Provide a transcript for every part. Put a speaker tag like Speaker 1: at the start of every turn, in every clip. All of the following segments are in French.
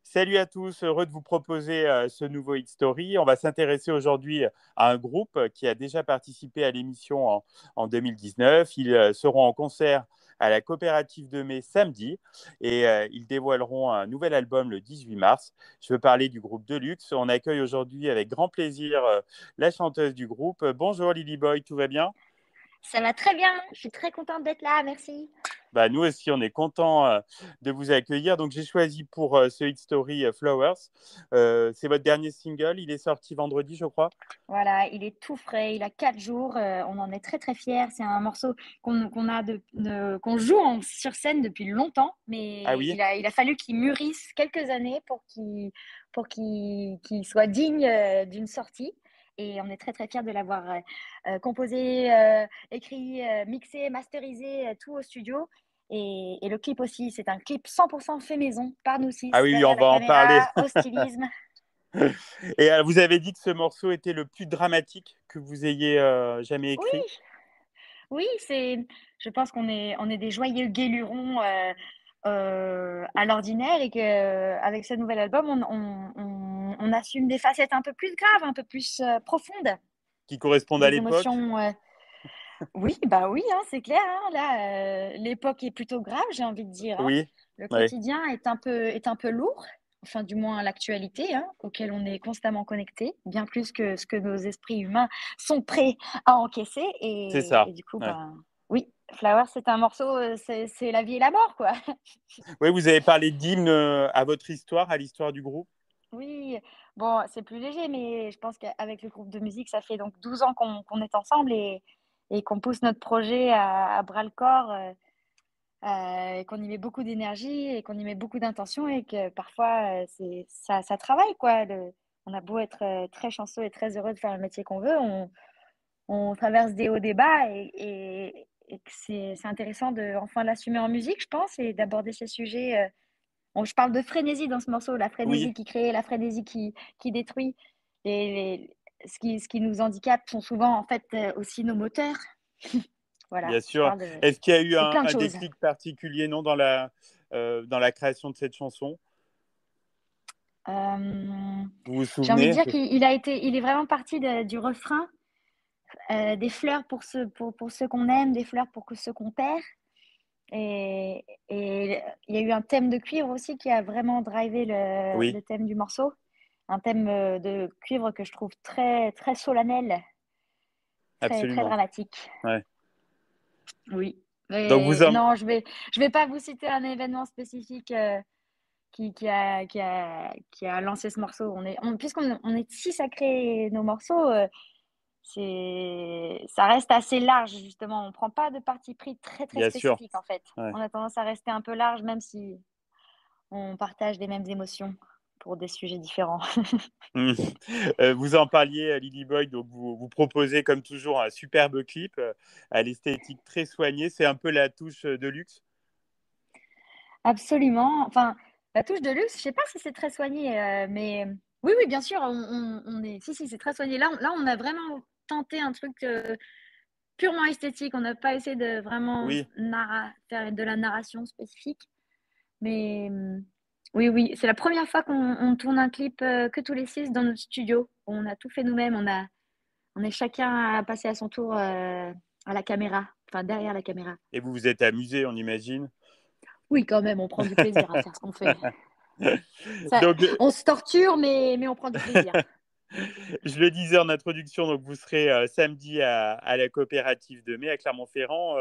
Speaker 1: Salut à tous, heureux de vous proposer ce nouveau Hit Story. On va s'intéresser aujourd'hui à un groupe qui a déjà participé à l'émission en 2019. Ils seront en concert à la Coopérative de Mai samedi et ils dévoileront un nouvel album le 18 mars. Je veux parler du groupe Deluxe. On accueille aujourd'hui avec grand plaisir la chanteuse du groupe. Bonjour Lily Boy, tout va bien?
Speaker 2: Ça va très bien, je suis très contente d'être là, merci.
Speaker 1: Bah, nous aussi, on est content de vous accueillir. Donc, j'ai choisi pour ce Hit Story Flowers. C'est votre dernier single. Il est sorti vendredi, je crois.
Speaker 2: Voilà, il est tout frais, il a 4 jours, on en est très très fiers. C'est un morceau qu'on joue sur scène depuis longtemps,
Speaker 1: Ah
Speaker 2: mais
Speaker 1: oui,
Speaker 2: il a fallu qu'il mûrisse quelques années qu'il soit digne d'une sortie. Et on est très très fiers de l'avoir composé, écrit, mixé, masterisé, tout au studio. Et le clip aussi, c'est un clip 100% fait maison par nous
Speaker 1: ah
Speaker 2: six,
Speaker 1: oui, oui, on
Speaker 2: derrière la
Speaker 1: va en parler.
Speaker 2: caméra, au stylisme.
Speaker 1: Et vous avez dit que ce morceau était le plus dramatique que vous ayez jamais écrit.
Speaker 2: Oui, oui, je pense qu'on est des joyeux guélurons à l'ordinaire et qu'avec ce nouvel album, on assume des facettes un peu plus graves, un peu plus profondes,
Speaker 1: Qui correspondent à
Speaker 2: des
Speaker 1: l'époque.
Speaker 2: émotions. Oui, bah oui, hein, c'est clair, hein, là, l'époque est plutôt grave, j'ai envie de dire, hein.
Speaker 1: Oui,
Speaker 2: Le
Speaker 1: oui,
Speaker 2: quotidien est un peu lourd, enfin du moins l'actualité, hein, auquel on est constamment connecté, bien plus que ce que nos esprits humains sont prêts à encaisser.
Speaker 1: c'est
Speaker 2: Et
Speaker 1: ça.
Speaker 2: du coup,
Speaker 1: Ouais.
Speaker 2: ben oui, Flower, c'est un morceau, c'est la vie et la mort, quoi.
Speaker 1: Oui, vous avez parlé d'hymne à votre histoire, à l'histoire du groupe.
Speaker 2: Oui, bon, c'est plus léger, mais je pense qu'avec le groupe de musique, ça fait donc 12 ans qu'on est ensemble et qu'on pousse notre projet à bras le corps. Et qu'on y met beaucoup d'énergie et qu'on y met beaucoup d'intention et que parfois ça travaille quoi. On a beau être très chanceux et très heureux de faire le métier qu'on veut, on traverse des hauts des bas et que c'est intéressant de enfin l'assumer en musique, je pense, et d'aborder ces sujets. Je parle de frénésie dans ce morceau, la
Speaker 1: Oui,
Speaker 2: frénésie qui crée, la frénésie qui détruit. Ce qui nous handicape sont souvent en fait aussi nos moteurs. Voilà,
Speaker 1: bien
Speaker 2: je
Speaker 1: sûr.
Speaker 2: parle
Speaker 1: Est-ce qu'il y a eu
Speaker 2: de plein de
Speaker 1: un
Speaker 2: choses.
Speaker 1: déclic particulier, non, dans la création de cette chanson?
Speaker 2: Euh,
Speaker 1: Vous vous
Speaker 2: j'ai envie de
Speaker 1: souvenez?
Speaker 2: dire il est vraiment parti du refrain, des fleurs pour ceux qu'on aime, des fleurs pour ceux qu'on perd. Et il y a eu un thème de cuivre aussi qui a vraiment drivé le
Speaker 1: Oui,
Speaker 2: thème du morceau. Un thème de cuivre que je trouve très, très solennel, très, très
Speaker 1: absolument.
Speaker 2: dramatique.
Speaker 1: Ouais.
Speaker 2: Oui.
Speaker 1: Donc vous
Speaker 2: Mais
Speaker 1: en...
Speaker 2: non, je vais pas vous citer un événement spécifique qui a lancé ce morceau. Puisqu'on on est six à créer nos morceaux, ça reste assez large, justement. On ne prend pas de parti pris très, très
Speaker 1: Bien sûr.
Speaker 2: spécifique, en fait.
Speaker 1: Ouais.
Speaker 2: On a tendance à rester un peu large, même si on partage les mêmes émotions pour des sujets différents.
Speaker 1: Mm. Vous en parliez, Lily Boy, donc vous proposez comme toujours un superbe clip à l'esthétique très soignée. C'est un peu la touche de luxe.
Speaker 2: Absolument. Enfin, la touche de luxe, je sais pas si c'est très soigné, mais oui, oui, bien sûr, on est. Si, si, c'est très soigné. Là, on a vraiment tenté un truc purement esthétique. On n'a pas essayé de vraiment
Speaker 1: Oui,
Speaker 2: faire de la narration spécifique. Mais oui, oui, c'est la première fois qu'on tourne un clip que tous les six dans notre studio. On a tout fait nous-mêmes. On est chacun à passer à son tour à la caméra, enfin derrière la caméra.
Speaker 1: et vous vous êtes amusé, on imagine.
Speaker 2: Oui, quand même, on prend du plaisir à faire ce qu'on fait. Ça,
Speaker 1: Donc,
Speaker 2: on se torture, mais on prend du plaisir.
Speaker 1: je le disais en introduction, donc vous serez samedi à la coopérative de mai à Clermont-Ferrand.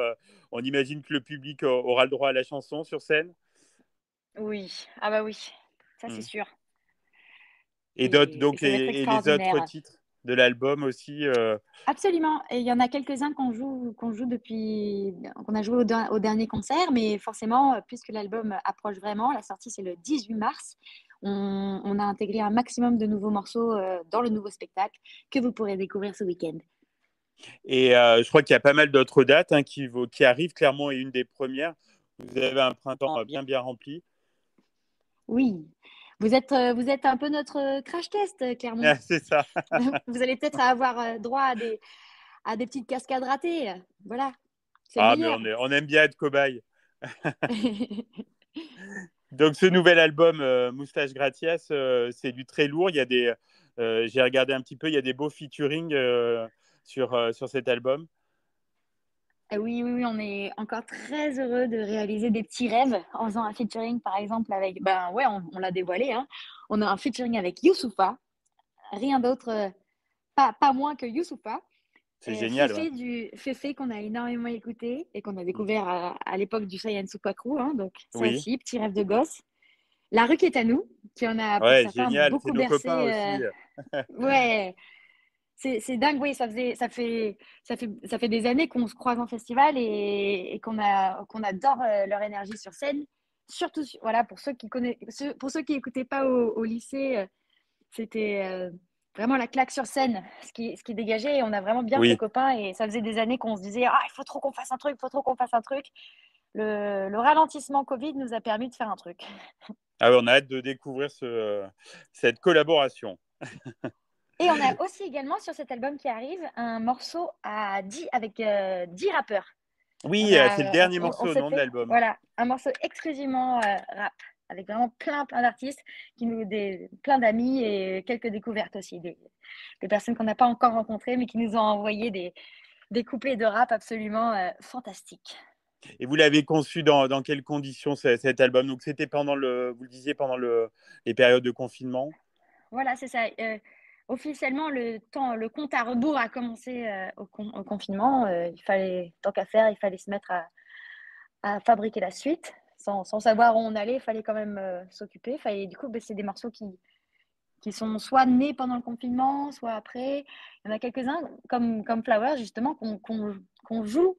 Speaker 1: On imagine que le public aura le droit à la chanson sur scène.
Speaker 2: Oui, ah bah oui, ça c'est
Speaker 1: Mm.
Speaker 2: sûr.
Speaker 1: Et,
Speaker 2: Et
Speaker 1: donc,
Speaker 2: ça va être
Speaker 1: et les autres
Speaker 2: extraordinaire.
Speaker 1: titres de l'album aussi.
Speaker 2: Absolument. Et il y en a quelques-uns qu'on a joué au dernier concert, mais forcément, puisque l'album approche vraiment, la sortie c'est le 18 mars, on a intégré un maximum de nouveaux morceaux dans le nouveau spectacle que vous pourrez découvrir ce week-end.
Speaker 1: Et je crois qu'il y a pas mal d'autres dates qui arrivent. Clermont est une des premières. Vous avez un printemps bien, bien rempli.
Speaker 2: Oui, vous êtes un peu notre crash test, Clermont.
Speaker 1: Ah, c'est ça.
Speaker 2: Vous allez peut-être avoir droit à des petites cascades ratées. Voilà, c'est le
Speaker 1: Ah, mais
Speaker 2: meilleur.
Speaker 1: on aime bien être cobaye. Donc, ce nouvel album, Moustache Gratias, c'est du très lourd. J'ai regardé un petit peu, il y a des beaux featuring sur cet album.
Speaker 2: Oui, oui, oui, on est encore très heureux de réaliser des petits rêves en faisant un featuring, par exemple, avec, ben ouais, on l'a dévoilé, hein. On a un featuring avec Youssoupha, rien d'autre, pas moins que Youssoupha.
Speaker 1: C'est génial, ouais.
Speaker 2: Féfé qu'on a énormément écouté et qu'on a découvert à l'époque du Saiyan Super Crew, hein, donc ça
Speaker 1: Oui,
Speaker 2: aussi, petit rêve de gosse. La rue qui est à nous, qui en a pour
Speaker 1: ouais,
Speaker 2: certains
Speaker 1: génial. C'est
Speaker 2: beaucoup
Speaker 1: nos copains
Speaker 2: bercé.
Speaker 1: aussi.
Speaker 2: Ouais, c'est dingue, oui, ça fait des années qu'on se croise en festival et qu'on adore leur énergie sur scène. Surtout, voilà, pour ceux qui n'écoutaient pas au lycée, c'était vraiment la claque sur scène, ce qui dégageait. Et on a vraiment bien fait
Speaker 1: Oui.
Speaker 2: copain et ça faisait des années qu'on se disait, ah, il faut trop qu'on fasse un truc, il faut trop qu'on fasse un truc. Le ralentissement Covid nous a permis de faire un truc.
Speaker 1: Ah ouais, on a hâte de découvrir cette collaboration.
Speaker 2: Et on a aussi également sur cet album qui arrive un morceau avec 10 rappeurs.
Speaker 1: Oui, c'est le dernier
Speaker 2: On
Speaker 1: morceau,
Speaker 2: se
Speaker 1: non, de
Speaker 2: fait
Speaker 1: l'album.
Speaker 2: voilà, un morceau exclusivement rap, avec vraiment plein d'artistes, plein d'amis et quelques découvertes aussi, des personnes qu'on n'a pas encore rencontrées, mais qui nous ont envoyé des couplets de rap absolument fantastiques.
Speaker 1: Et vous l'avez conçu dans quelles conditions cet album? Donc, c'était vous le disiez, pendant les périodes de confinement.
Speaker 2: Voilà, c'est ça. Officiellement, le compte à rebours a commencé au confinement. Il fallait, tant qu'à faire, il fallait se mettre à fabriquer la suite. Sans savoir où on allait, il fallait quand même s'occuper. Du coup, c'est des morceaux qui sont soit nés pendant le confinement, soit après. Il y en a quelques-uns, comme Flowers, justement, qu'on joue.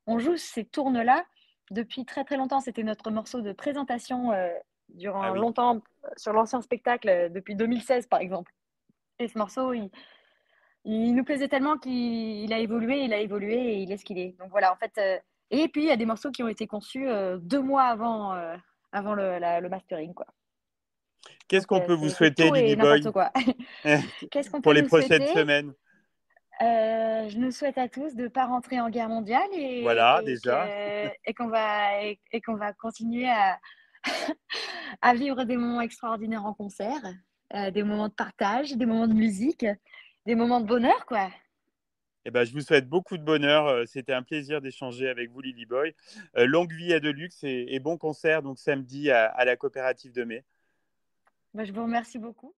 Speaker 2: On joue ces tournes-là depuis très très longtemps. C'était notre morceau de présentation
Speaker 1: Ah
Speaker 2: durant
Speaker 1: oui.
Speaker 2: longtemps sur l'ancien spectacle, depuis 2016 par exemple. Et ce morceau, il nous plaisait tellement qu'il a évolué, et il est ce qu'il est. Donc voilà, en fait. Et puis, il y a des morceaux qui ont été conçus 2 mois avant le mastering, quoi.
Speaker 1: Qu'est-ce
Speaker 2: Donc,
Speaker 1: qu'on peut vous
Speaker 2: c'est
Speaker 1: souhaiter,
Speaker 2: tout et
Speaker 1: Lily
Speaker 2: n'importe
Speaker 1: Boy,
Speaker 2: quoi. Qu'est-ce qu'on
Speaker 1: pour
Speaker 2: peut
Speaker 1: les
Speaker 2: nous
Speaker 1: prochaines
Speaker 2: souhaiter?
Speaker 1: semaines?
Speaker 2: Je nous souhaite à tous de ne pas rentrer en guerre mondiale
Speaker 1: Voilà, déjà.
Speaker 2: et qu'on va continuer à vivre des moments extraordinaires en concert, des moments de partage, des moments de musique, des moments de bonheur, quoi.
Speaker 1: Eh ben, je vous souhaite beaucoup de bonheur. C'était un plaisir d'échanger avec vous, Lily Boy. Longue vie à Deluxe et bon concert donc samedi à la coopérative de mai.
Speaker 2: Moi, je vous remercie beaucoup.